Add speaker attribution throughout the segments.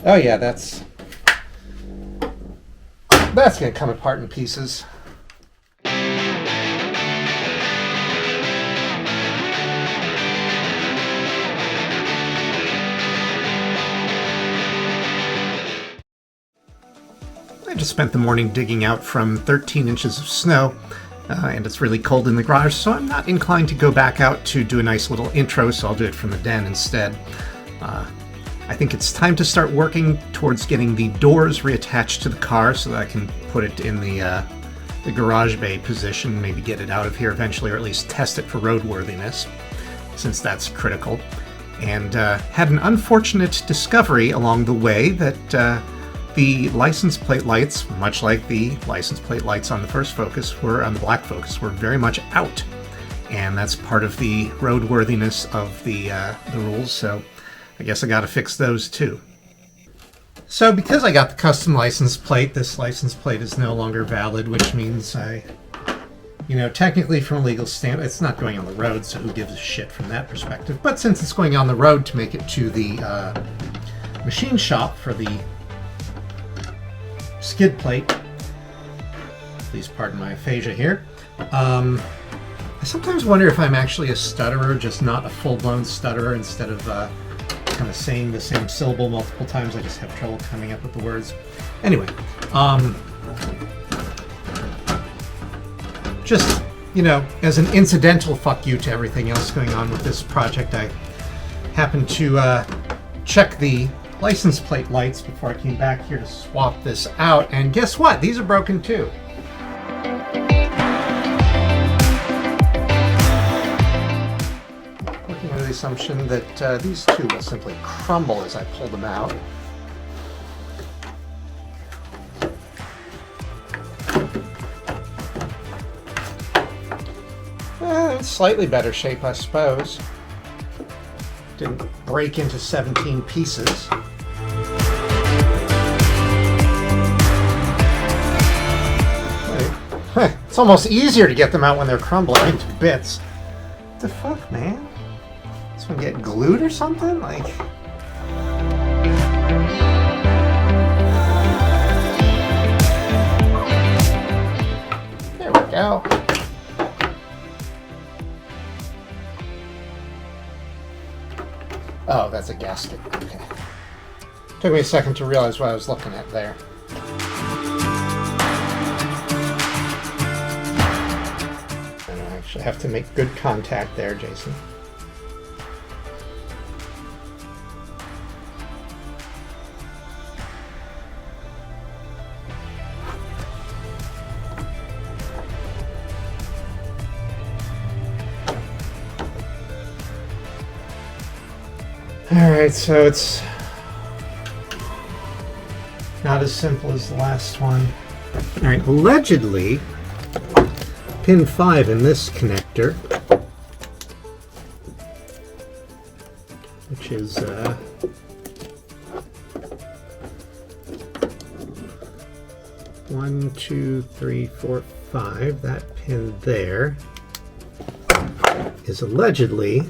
Speaker 1: Oh yeah, that's going to come apart in pieces. I just spent the morning digging out from 13 inches of snow, and it's really cold in the garage, so I'm not inclined to go back out to do a nice little intro, so I'll do it from the den instead. I think it's time to start working towards getting the doors reattached to the car so that I can put it in the garage bay position, maybe get it out of here eventually, or at least test it for roadworthiness, since that's critical. And had an unfortunate discovery along the way that the license plate lights, much like the license plate lights on the first Focus, on the black Focus, were very much out. And that's part of the roadworthiness of the rules, so I guess I gotta fix those too. So because I got the custom license plate, this license plate is no longer valid, which means technically from a legal standpoint, it's not going on the road, so who gives a shit from that perspective. But since it's going on the road to make it to the machine shop for the skid plate, please pardon my aphasia here, I sometimes wonder if I'm actually a stutterer, just not a full-blown stutterer. Instead of kind of saying the same syllable multiple times, I just have trouble coming up with the words. Anyway, just, as an incidental fuck you to everything else going on with this project, I happened to check the license plate lights before I came back here to swap this out, and guess what? These are broken too. Working under the assumption that these two will simply crumble as I pull them out. It's slightly better shape, I suppose. Didn't break into 17 pieces. It's almost easier to get them out when they're crumbling into bits. What the fuck, man? This one get glued or something? Like... There we go. Oh, that's a gasket. Okay. Took me a second to realize what I was looking at there. And I actually have to make good contact there, Jason. Alright, so it's not as simple as the last one. Alright, allegedly, pin 5 in this connector, which is 1, 2, 3, 4, 5, that pin there is allegedly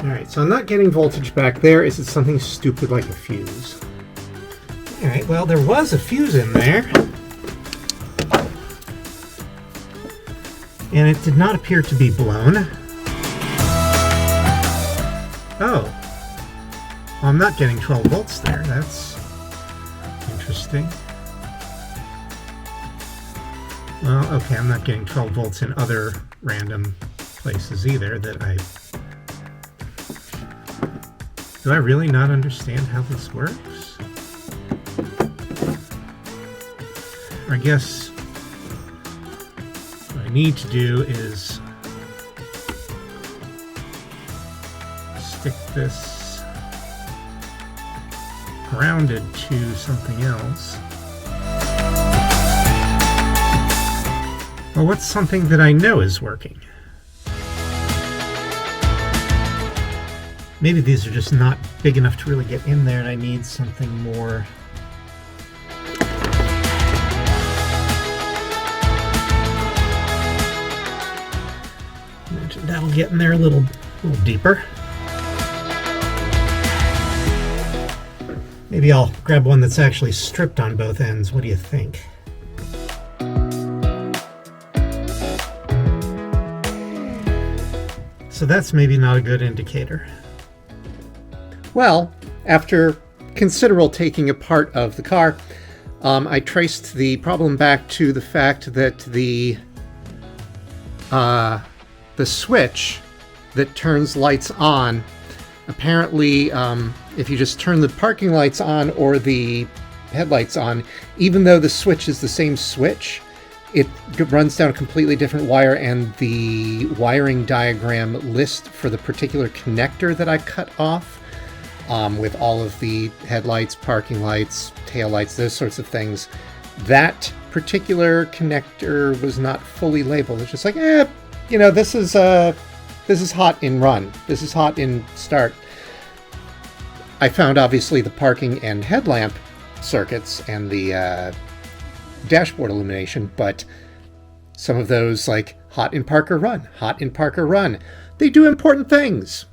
Speaker 1: Alright, so I'm not getting voltage back there. Is it something stupid like a fuse? Alright, well, there was a fuse in there. And it did not appear to be blown. Oh. Well, I'm not getting 12 volts there. That's interesting. Well, okay, I'm not getting 12 volts in other random places either that I... Do I really not understand how this works? I guess what I need to do is stick this grounded to something else. Well, what's something that I know is working? Maybe these are just not big enough to really get in there and I need something more. I'm going to That'll get in there a little deeper. Maybe I'll grab one that's actually stripped on both ends. What do you think? So that's maybe not a good indicator. Well, after considerable taking apart of the car, I traced the problem back to the fact that the switch that turns lights on, apparently if you just turn the parking lights on or the headlights on, even though the switch is the same switch, it runs down a completely different wire, and the wiring diagram list for the particular connector that I cut off, with all of the headlights, parking lights, tail lights, those sorts of things, that particular connector was not fully labeled. It's just like, you know, this is hot in run. This is hot in start. I found obviously the parking and headlamp circuits and the dashboard illumination, but some of those, like hot in Parker run, hot in Parker run, they do important things.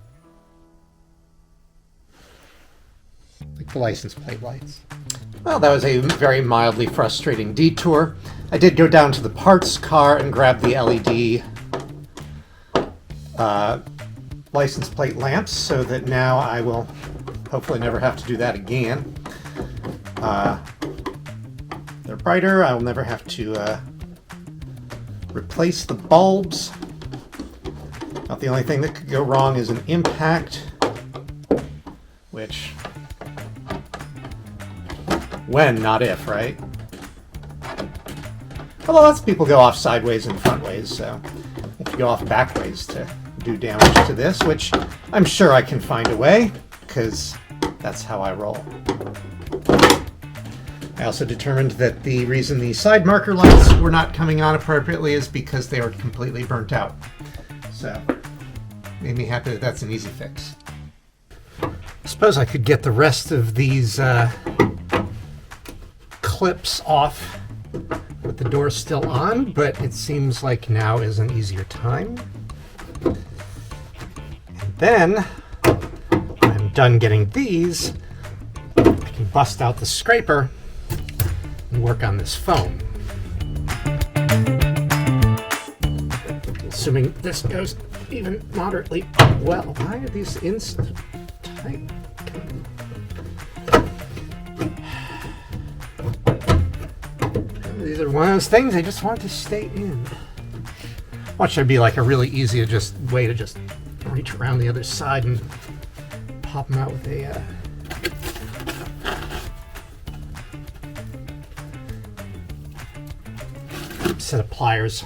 Speaker 1: Like the license plate lights. Well, that was a very mildly frustrating detour. I did go down to the parts car and grab the LED license plate lamps, so that now I will hopefully never have to do that again. They're brighter. I will never have to replace the bulbs. About the only thing that could go wrong is an impact, which, when, not if, right? Although lots of people go off sideways and frontways, so if you go off backways to do damage to this, which I'm sure I can find a way, because that's how I roll. I also determined that the reason the side marker lights were not coming on appropriately is because they were completely burnt out. So, made me happy that that's an easy fix. I suppose I could get the rest of these clips off with the door still on, but it seems like now is an easier time. And then, when I'm done getting these, I can bust out the scraper and work on this foam. Assuming this goes even moderately well. Why are these ins tight? These are one of those things I just want to stay in. Watch there be like a really easy way to just reach around the other side and pop them out with a set of pliers.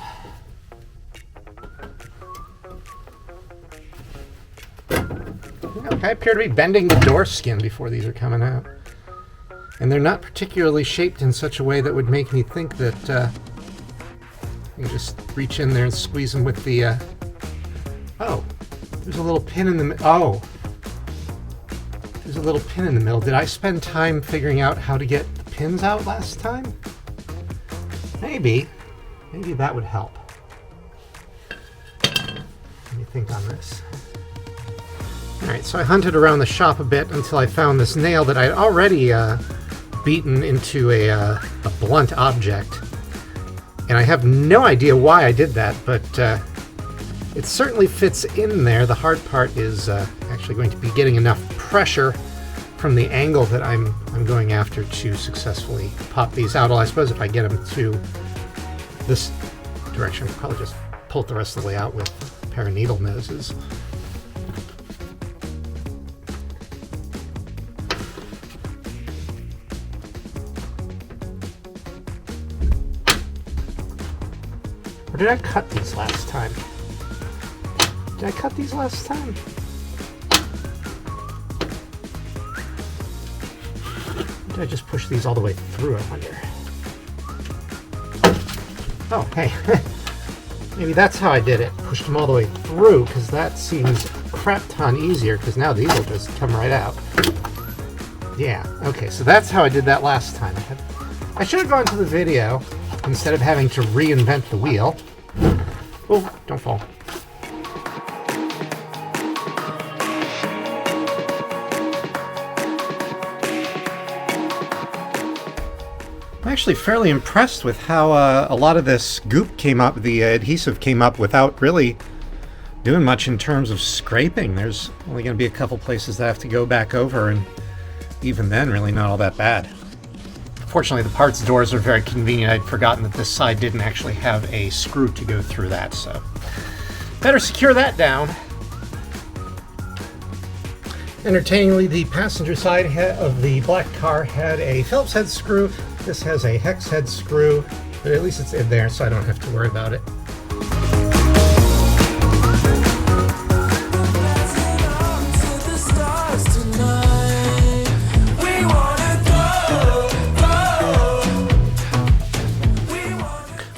Speaker 1: I appear to be bending the door skin before these are coming out. And they're not particularly shaped in such a way that would make me think that you just reach in there and squeeze them with the... Oh, there's a little pin in the... Oh! There's a little pin in the middle. Did I spend time figuring out how to get the pins out last time? Maybe. Maybe that would help. Let me think on this. Alright, so I hunted around the shop a bit until I found this nail that I'd already beaten into a blunt object. And I have no idea why I did that, but it certainly fits in there. The hard part is actually going to be getting enough pressure from the angle that I'm going after to successfully pop these out. Well, I suppose if I get them to this direction, I'll probably just pull it the rest of the way out with a pair of needle noses. Or did I cut these last time? Did I cut these last time? Or did I just push these all the way through, I wonder? Oh, hey. Maybe that's how I did it. Pushed them all the way through, because that seems a crap ton easier, because now these will just come right out. Yeah, okay, so that's how I did that last time. I should have gone to the video instead of having to reinvent the wheel. Oh, don't fall. I'm actually fairly impressed with how a lot of this goop came up, the adhesive came up without really doing much in terms of scraping. There's only going to be a couple places that I have to go back over, and even then, really not all that bad. Fortunately, the parts doors are very convenient. I'd forgotten that this side didn't actually have a screw to go through that, so better secure that down. Entertainingly, the passenger side of the black car had a Phillips head screw. This has a hex head screw, but at least it's in there, so I don't have to worry about it.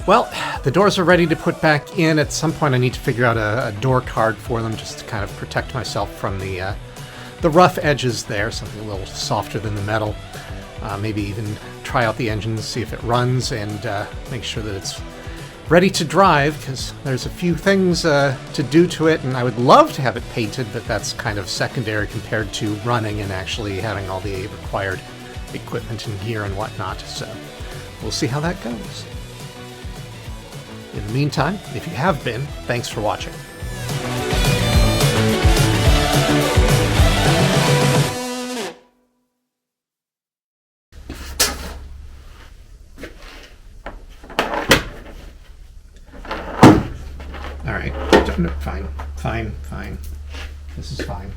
Speaker 1: Well, the doors are ready to put back in. At some point I need to figure out a door card for them, just to kind of protect myself from the rough edges there, something a little softer than the metal. Maybe even try out the engine, see if it runs, and make sure that it's ready to drive, because there's a few things to do to it, and I would love to have it painted, but that's kind of secondary compared to running and actually having all the required equipment and gear and whatnot, so we'll see how that goes. In the meantime, if you have been, thanks for watching. Alright, fine. This is fine.